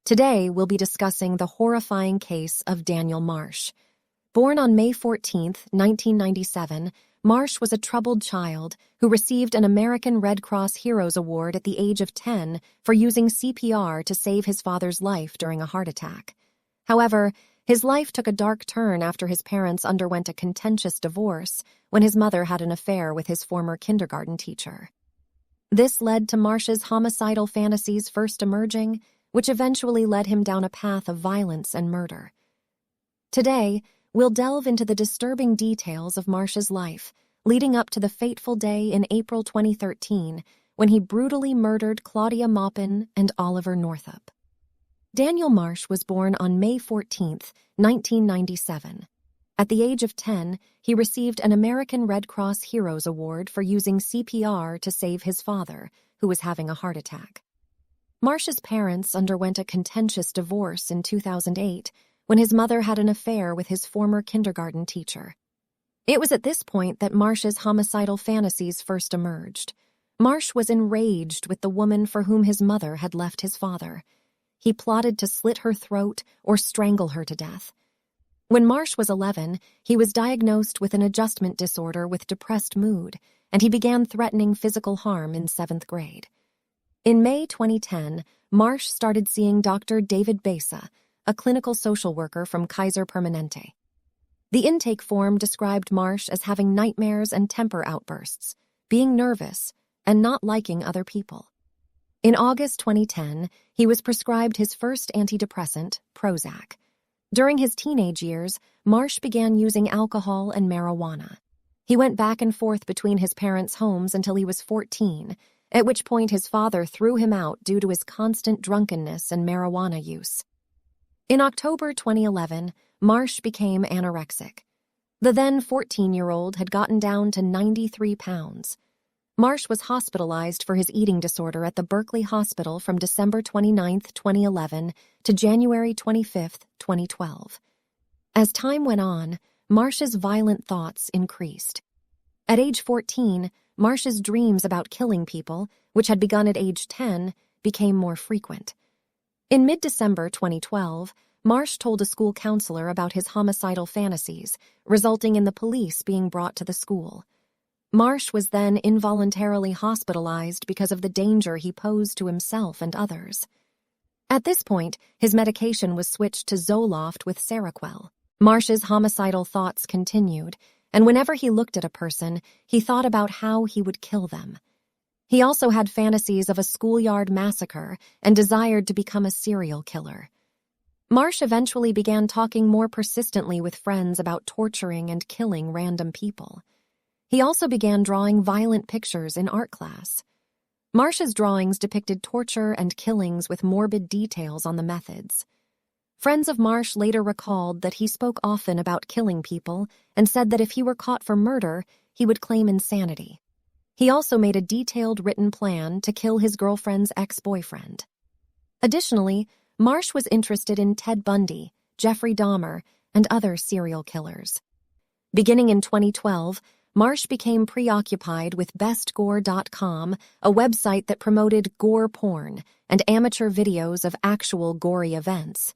Today, we'll be discussing the horrifying case of Daniel Marsh. Born on May 14, 1997, Marsh was a troubled child who received an American Red Cross Heroes Award at the age of 10 for using CPR to save his father's life during a heart attack. However, his life took a dark turn after his parents underwent a contentious divorce when his mother had an affair with his former kindergarten teacher. This led to Marsh's homicidal fantasies first emerging, which eventually led him down a path of violence and murder. Today, we'll delve into the disturbing details of Marsh's life, leading up to the fateful day in April 2013 when he brutally murdered Claudia Maupin and Oliver Northup. Daniel Marsh was born on May 14, 1997. At the age of 10, he received an American Red Cross Heroes Award for using CPR to save his father, who was having a heart attack. Marsh's parents underwent a contentious divorce in 2008 when his mother had an affair with his former kindergarten teacher. It was at this point that Marsh's homicidal fantasies first emerged. Marsh was enraged with the woman for whom his mother had left his father. He plotted to slit her throat or strangle her to death. When Marsh was 11, he was diagnosed with an adjustment disorder with depressed mood, and he began threatening physical harm in 7th grade. In May 2010, Marsh started seeing Dr. David Besa, a clinical social worker from Kaiser Permanente. The intake form described Marsh as having nightmares and temper outbursts, being nervous, and not liking other people. In August 2010, he was prescribed his first antidepressant, Prozac. During his teenage years, Marsh began using alcohol and marijuana. He went back and forth between his parents' homes until he was 14, at which point his father threw him out due to his constant drunkenness and marijuana use. In October 2011, Marsh became anorexic. The then 14-year-old had gotten down to 93 pounds. Marsh was hospitalized for his eating disorder at the Berkeley Hospital from December 29, 2011 to January 25, 2012. As time went on, Marsh's violent thoughts increased. At age 14, Marsh's dreams about killing people, which had begun at age 10, became more frequent. In mid-December 2012, Marsh told a school counselor about his homicidal fantasies, resulting in the police being brought to the school. Marsh was then involuntarily hospitalized because of the danger he posed to himself and others. At this point, his medication was switched to Zoloft with Seroquel. Marsh's homicidal thoughts continued, and whenever he looked at a person, he thought about how he would kill them. He also had fantasies of a schoolyard massacre and desired to become a serial killer. Marsh eventually began talking more persistently with friends about torturing and killing random people. He also began drawing violent pictures in art class. Marsh's drawings depicted torture and killings with morbid details on the methods. Friends of Marsh later recalled that he spoke often about killing people and said that if he were caught for murder, he would claim insanity. He also made a detailed written plan to kill his girlfriend's ex-boyfriend. Additionally, Marsh was interested in Ted Bundy, Jeffrey Dahmer, and other serial killers. Beginning in 2012, Marsh became preoccupied with bestgore.com, a website that promoted gore porn and amateur videos of actual gory events.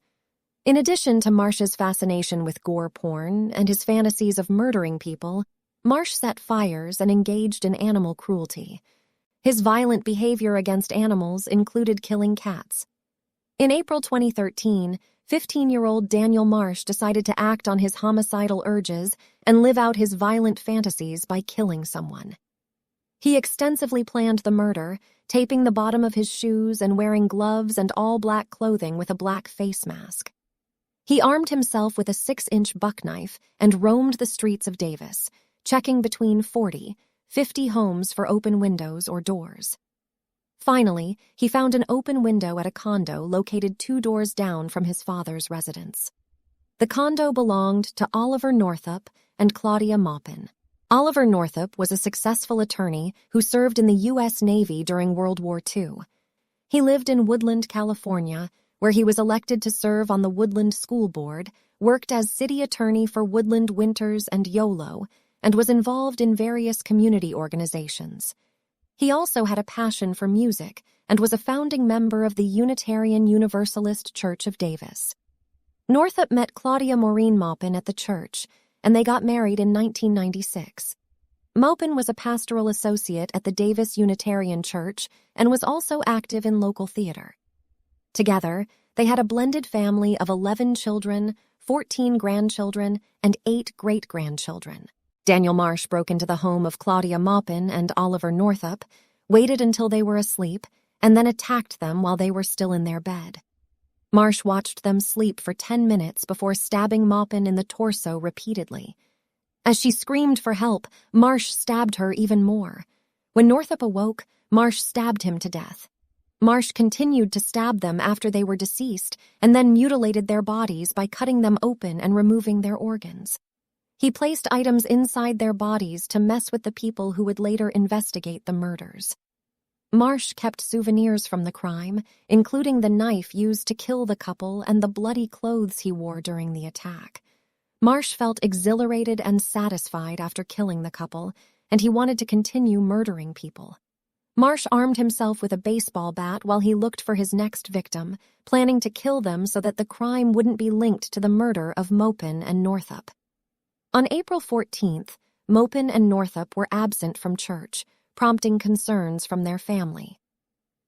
In addition to Marsh's fascination with gore porn and his fantasies of murdering people, Marsh set fires and engaged in animal cruelty. His violent behavior against animals included killing cats. In April 2013, 15-year-old Daniel Marsh decided to act on his homicidal urges and live out his violent fantasies by killing someone. He extensively planned the murder, taping the bottom of his shoes and wearing gloves and all-black clothing with a black face mask. He armed himself with a 6-inch buck knife and roamed the streets of Davis, checking between 50 homes for open windows or doors. Finally, he found an open window at a condo located 2 doors down from his father's residence. The condo belonged to Oliver Northup and Claudia Maupin. Oliver Northup was a successful attorney who served in the U.S. Navy during World War II. He lived in Woodland, California, where he was elected to serve on the Woodland School Board, worked as city attorney for Woodland Winters and YOLO, and was involved in various community organizations. He also had a passion for music and was a founding member of the Unitarian Universalist Church of Davis. Northup met Claudia Maupin at the church, and they got married in 1996. Maupin was a pastoral associate at the Davis Unitarian Church and was also active in local theater. Together, they had a blended family of 11 children, 14 grandchildren, and 8 great-grandchildren. Daniel Marsh broke into the home of Claudia Maupin and Oliver Northup, waited until they were asleep, and then attacked them while they were still in their bed. Marsh watched them sleep for 10 minutes before stabbing Maupin in the torso repeatedly. As she screamed for help, Marsh stabbed her even more. When Northup awoke, Marsh stabbed him to death. Marsh continued to stab them after they were deceased and then mutilated their bodies by cutting them open and removing their organs. He placed items inside their bodies to mess with the people who would later investigate the murders. Marsh kept souvenirs from the crime, including the knife used to kill the couple and the bloody clothes he wore during the attack. Marsh felt exhilarated and satisfied after killing the couple, and he wanted to continue murdering people. Marsh armed himself with a baseball bat while he looked for his next victim, planning to kill them so that the crime wouldn't be linked to the murder of Maupin and Northup. On April 14th, Maupin and Northup were absent from church, prompting concerns from their family.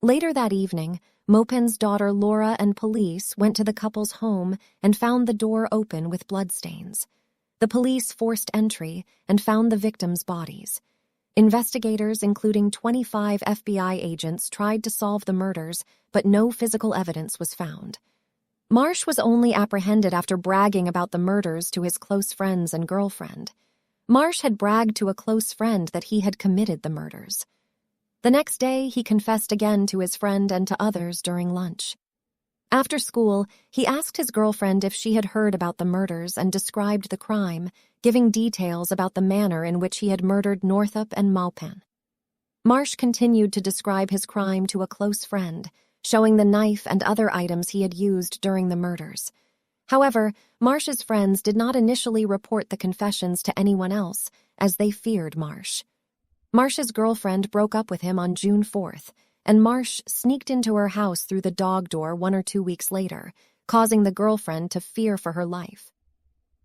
Later that evening, Maupin's daughter Laura and police went to the couple's home and found the door open with bloodstains. The police forced entry and found the victims' bodies. Investigators, including 25 FBI agents, tried to solve the murders, but no physical evidence was found. Marsh was only apprehended after bragging about the murders to his close friends and girlfriend. Marsh had bragged to a close friend that he had committed the murders. The next day, he confessed again to his friend and to others during lunch. After school, he asked his girlfriend if she had heard about the murders and described the crime, giving details about the manner in which he had murdered Northup and Maupin. Marsh continued to describe his crime to a close friend, showing the knife and other items he had used during the murders. However, Marsh's friends did not initially report the confessions to anyone else, as they feared Marsh. Marsh's girlfriend broke up with him on June 4th, and Marsh sneaked into her house through the dog door 1 or 2 weeks later, causing the girlfriend to fear for her life.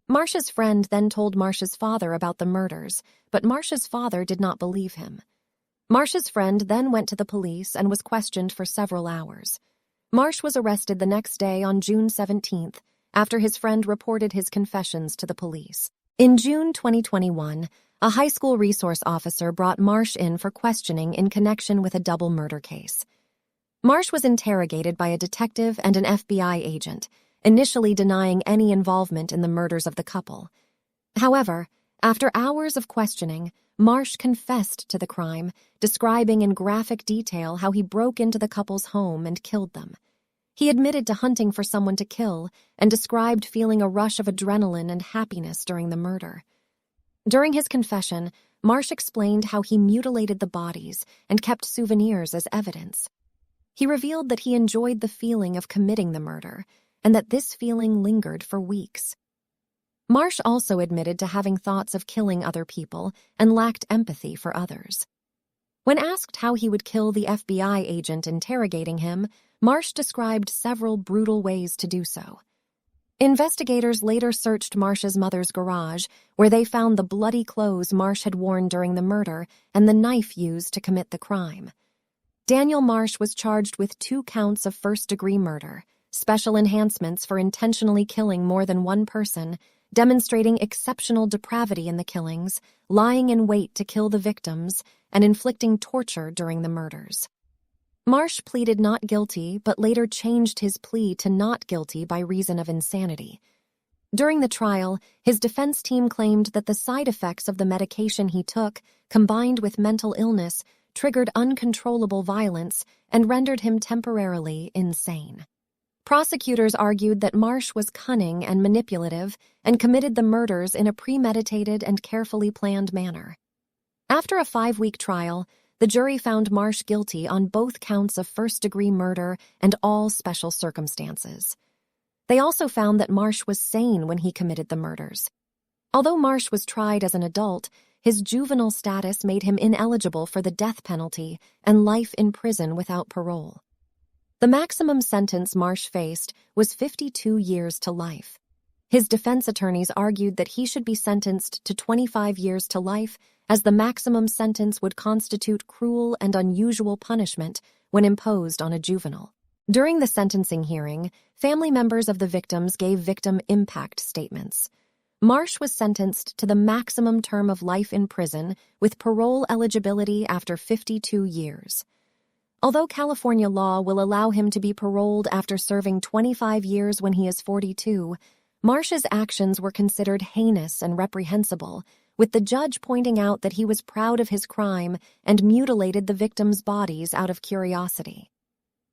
Marsh's friend then told Marsh's father about the murders, but Marsh's father did not believe him. Marsh's friend then went to the police and was questioned for several hours. Marsh was arrested the next day on June 17th, after his friend reported his confessions to the police. In June 2021, a high school resource officer brought Marsh in for questioning in connection with a double murder case. Marsh was interrogated by a detective and an FBI agent, initially denying any involvement in the murders of the couple. However, after hours of questioning, Marsh confessed to the crime, describing in graphic detail how he broke into the couple's home and killed them. He admitted to hunting for someone to kill and described feeling a rush of adrenaline and happiness during the murder. During his confession, Marsh explained how he mutilated the bodies and kept souvenirs as evidence. He revealed that he enjoyed the feeling of committing the murder and that this feeling lingered for weeks. Marsh also admitted to having thoughts of killing other people and lacked empathy for others. When asked how he would kill the FBI agent interrogating him, Marsh described several brutal ways to do so. Investigators later searched Marsh's mother's garage, where they found the bloody clothes Marsh had worn during the murder and the knife used to commit the crime. Daniel Marsh was charged with 2 counts of first-degree murder, special enhancements for intentionally killing more than one person, demonstrating exceptional depravity in the killings, lying in wait to kill the victims, and inflicting torture during the murders. Marsh pleaded not guilty, but later changed his plea to not guilty by reason of insanity. During the trial, his defense team claimed that the side effects of the medication he took, combined with mental illness, triggered uncontrollable violence and rendered him temporarily insane. Prosecutors argued that Marsh was cunning and manipulative and committed the murders in a premeditated and carefully planned manner. After a 5-week trial, the jury found Marsh guilty on both counts of first-degree murder and all special circumstances. They also found that Marsh was sane when he committed the murders. Although Marsh was tried as an adult, His juvenile status made him ineligible for the death penalty and life in prison without parole. The maximum sentence Marsh faced was 52 years to life. His defense attorneys argued that he should be sentenced to 25 years to life, as the maximum sentence would constitute cruel and unusual punishment when imposed on a juvenile. During the sentencing hearing, family members of the victims gave victim impact statements. Marsh was sentenced to the maximum term of life in prison with parole eligibility after 52 years. Although California law will allow him to be paroled after serving 25 years when he is 42, Marsh's actions were considered heinous and reprehensible, with the judge pointing out that he was proud of his crime and mutilated the victims' bodies out of curiosity.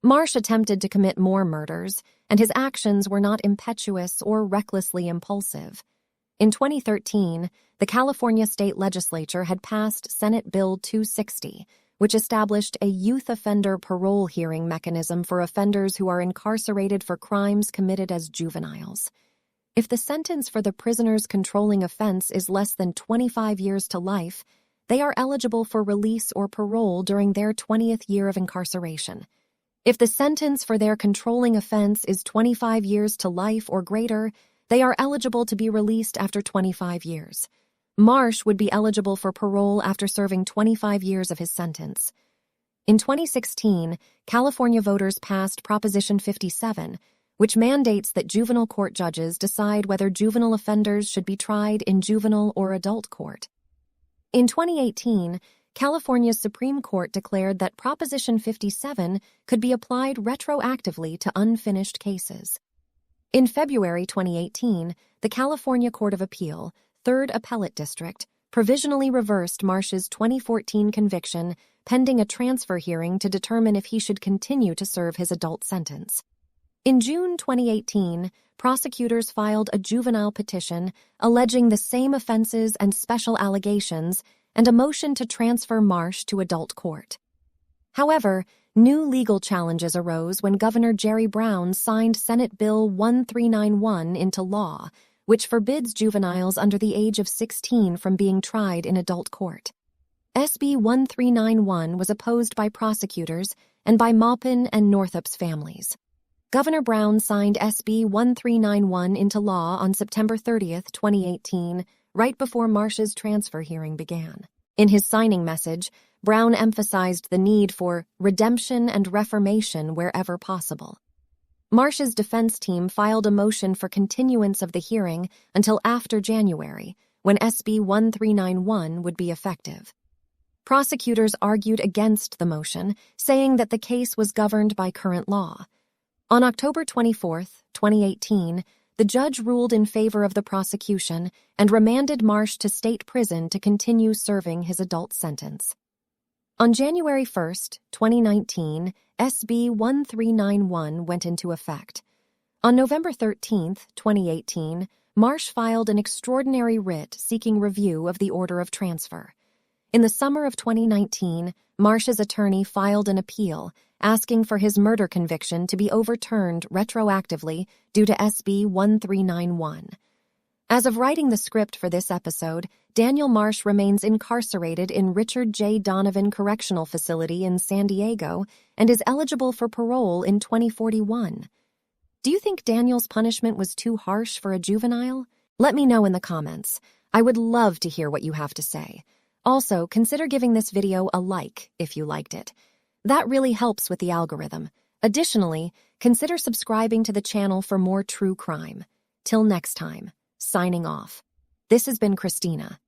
Marsh attempted to commit more murders, and his actions were not impetuous or recklessly impulsive. In 2013, the California state legislature had passed Senate Bill 260, which established a youth offender parole hearing mechanism for offenders who are incarcerated for crimes committed as juveniles. If the sentence for the prisoner's controlling offense is less than 25 years to life, they are eligible for release or parole during their 20th year of incarceration. If the sentence for their controlling offense is 25 years to life or greater, they are eligible to be released after 25 years. Marsh would be eligible for parole after serving 25 years of his sentence. In 2016, California voters passed Proposition 57, which mandates that juvenile court judges decide whether juvenile offenders should be tried in juvenile or adult court. In 2018, California's Supreme Court declared that Proposition 57 could be applied retroactively to unfinished cases. In February 2018, the California Court of Appeal, 3rd Appellate District, provisionally reversed Marsh's 2014 conviction pending a transfer hearing to determine if he should continue to serve his adult sentence. In June 2018, prosecutors filed a juvenile petition alleging the same offenses and special allegations and a motion to transfer Marsh to adult court. However, new legal challenges arose when Governor Jerry Brown signed Senate Bill 1391 into law, which forbids juveniles under the age of 16 from being tried in adult court. SB 1391 was opposed by prosecutors and by Maupin and Northup's families. Governor Brown signed SB 1391 into law on September 30, 2018, right before Marsh's transfer hearing began. In his signing message, Brown emphasized the need for redemption and reformation wherever possible. Marsh's defense team filed a motion for continuance of the hearing until after January, when SB 1391 would be effective. Prosecutors argued against the motion, saying that the case was governed by current law. On October 24, 2018, the judge ruled in favor of the prosecution and remanded Marsh to state prison to continue serving his adult sentence. On January 1, 2019, SB 1391 went into effect. On November 13, 2018, Marsh filed an extraordinary writ seeking review of the order of transfer. In the summer of 2019, Marsh's attorney filed an appeal asking for his murder conviction to be overturned retroactively due to SB 1391. As of writing the script for this episode, Daniel Marsh remains incarcerated in Richard J. Donovan Correctional Facility in San Diego and is eligible for parole in 2041. Do you think Daniel's punishment was too harsh for a juvenile? Let me know in the comments. I would love to hear what you have to say. Also, consider giving this video a like if you liked it. That really helps with the algorithm. Additionally, consider subscribing to the channel for more true crime. Till next time, signing off. This has been Christina.